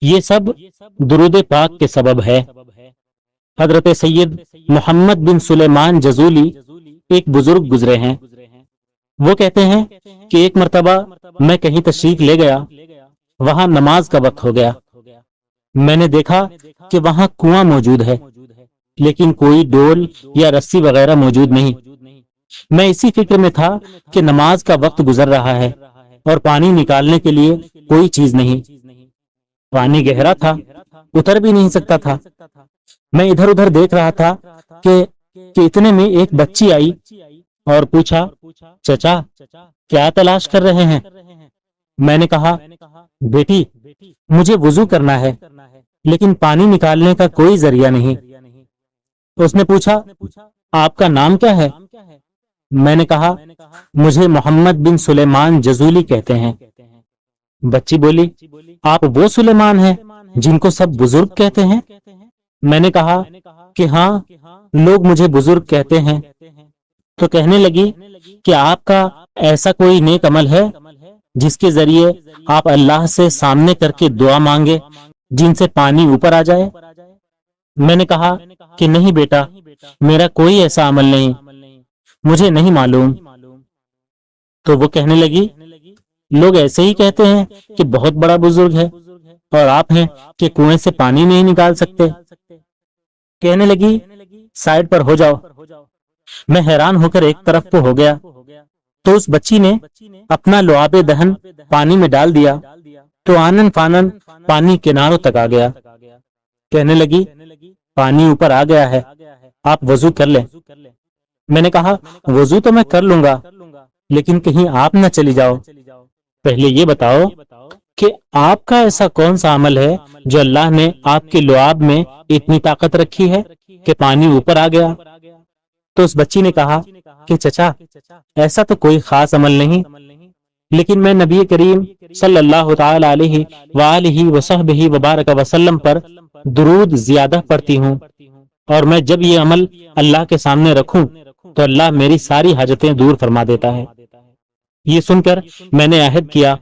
یہ سب درود پاک کے سبب ہے۔ حضرت سید محمد بن سلیمان جزولی ایک بزرگ گزرے ہیں۔ وہ کہتے ہیں کہ ایک مرتبہ میں کہیں تشریف لے گیا، وہاں نماز کا وقت ہو گیا۔ میں نے دیکھا کہ وہاں کنواں موجود ہے، لیکن کوئی ڈول یا رسی وغیرہ موجود نہیں۔ میں اسی فکر میں تھا کہ نماز کا وقت گزر رہا ہے اور پانی نکالنے کے لیے کوئی چیز نہیں۔ پانی گہرا تھا، اتر بھی نہیں سکتا تھا۔ میں ادھر ادھر دیکھ رہا تھا کہ اتنے میں ایک بچی آئی اور پوچھا، چچا کیا تلاش کر رہے ہیں؟ میں نے کہا، بیٹی مجھے وضو کرنا ہے لیکن پانی نکالنے کا کوئی ذریعہ نہیں۔ اس نے پوچھا، آپ کا نام کیا ہے؟ میں نے کہا، مجھے محمد بن سلیمان جزولی کہتے ہیں۔ بچی بولی، آپ وہ سلیمان ہیں جن کو سب بزرگ کہتے ہیں؟ میں نے کہا کہ ہاں، لوگ مجھے بزرگ کہتے ہیں۔ تو کہنے لگی کہ آپ کا ایسا کوئی نیک عمل ہے جس کے ذریعے آپ اللہ سے سامنے کر کے دعا مانگے جن سے پانی اوپر آ جائے؟ میں نے کہا کہ نہیں بیٹا، میرا کوئی ایسا عمل نہیں، مجھے نہیں معلوم۔ تو وہ کہنے لگی، لوگ ایسے ہی کہتے ہیں کہ بہت بڑا بزرگ ہے، اور آپ ہیں کہ کنویں سے پانی نہیں نکال سکتے۔ کہنے لگی، سائڈ پر ہو جاؤ۔ میں حیران ہو کر ایک طرف کو ہو گیا تو اس بچی نے اپنا لعاب دہن پانی میں ڈال دیا تو آنن فانن پانی کناروں تک آ گیا۔ کہنے لگی، پانی اوپر آ گیا ہے، آپ وضو کر لیں۔ میں نے کہا، وضو تو میں کر لوں گا، لیکن کہیں آپ نہ چلی جاؤ۔ پہلے یہ بتاؤ کہ آپ کا ایسا کون سا عمل ہے جو اللہ نے آپ کے لعاب میں اتنی طاقت رکھی ہے کہ پانی اوپر آ گیا؟ تو اس بچی نے کہا کہ چچا ایسا تو کوئی خاص عمل نہیں، لیکن میں نبی کریم صلی اللہ تعالی علیہ وآلہ وصحبہ وبارک وسلم پر درود زیادہ پڑھتی ہوں، اور میں جب یہ عمل اللہ کے سامنے رکھوں تو اللہ میری ساری حاجتیں دور فرما دیتا ہے۔ یہ سن کر میں نے عہد کیا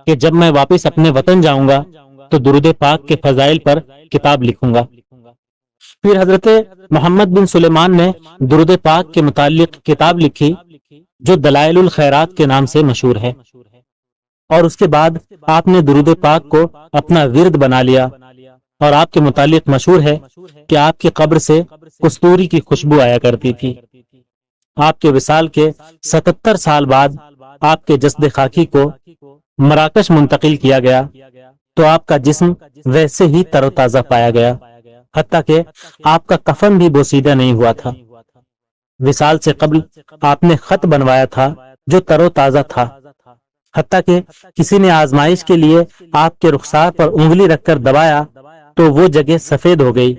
کہ جب میں واپس اپنے وطن جاؤں گا تو درود پاک کے فضائل پر کتاب لکھوں گا۔ پھر حضرت محمد بن سلیمان نے درود پاک کے متعلق کتاب لکھی جو دلائل الخیرات کے نام سے مشہور ہے، اور اس کے بعد آپ نے درود پاک کو اپنا ورد بنا لیا، اور آپ کے متعلق مشہور ہے کہ آپ کی قبر سے کستوری کی خوشبو آیا کرتی تھی۔ آپ کے وصال کے 77 سال بعد آپ کے جسد خاکی کو مراکش منتقل کیا گیا تو آپ کا جسم ویسے ہی تر و تازہ پایا گیا، حتیٰ کہ آپ کا کفن بھی بوسیدہ نہیں ہوا تھا۔ وصال سے قبل آپ نے خط بنوایا تھا جو تر و تازہ تھا، حتیٰ کہ کسی نے آزمائش کے لیے آپ کے رخسار پر انگلی رکھ کر دبایا تو وہ جگہ سفید ہو گئی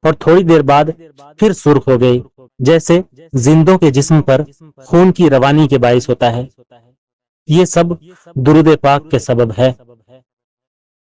اور تھوڑی دیر بعد پھر سرخ ہو گئی، جیسے زندوں کے جسم پر خون کی روانی کے باعث ہوتا ہے۔ یہ سب درود پاک کے سبب ہے۔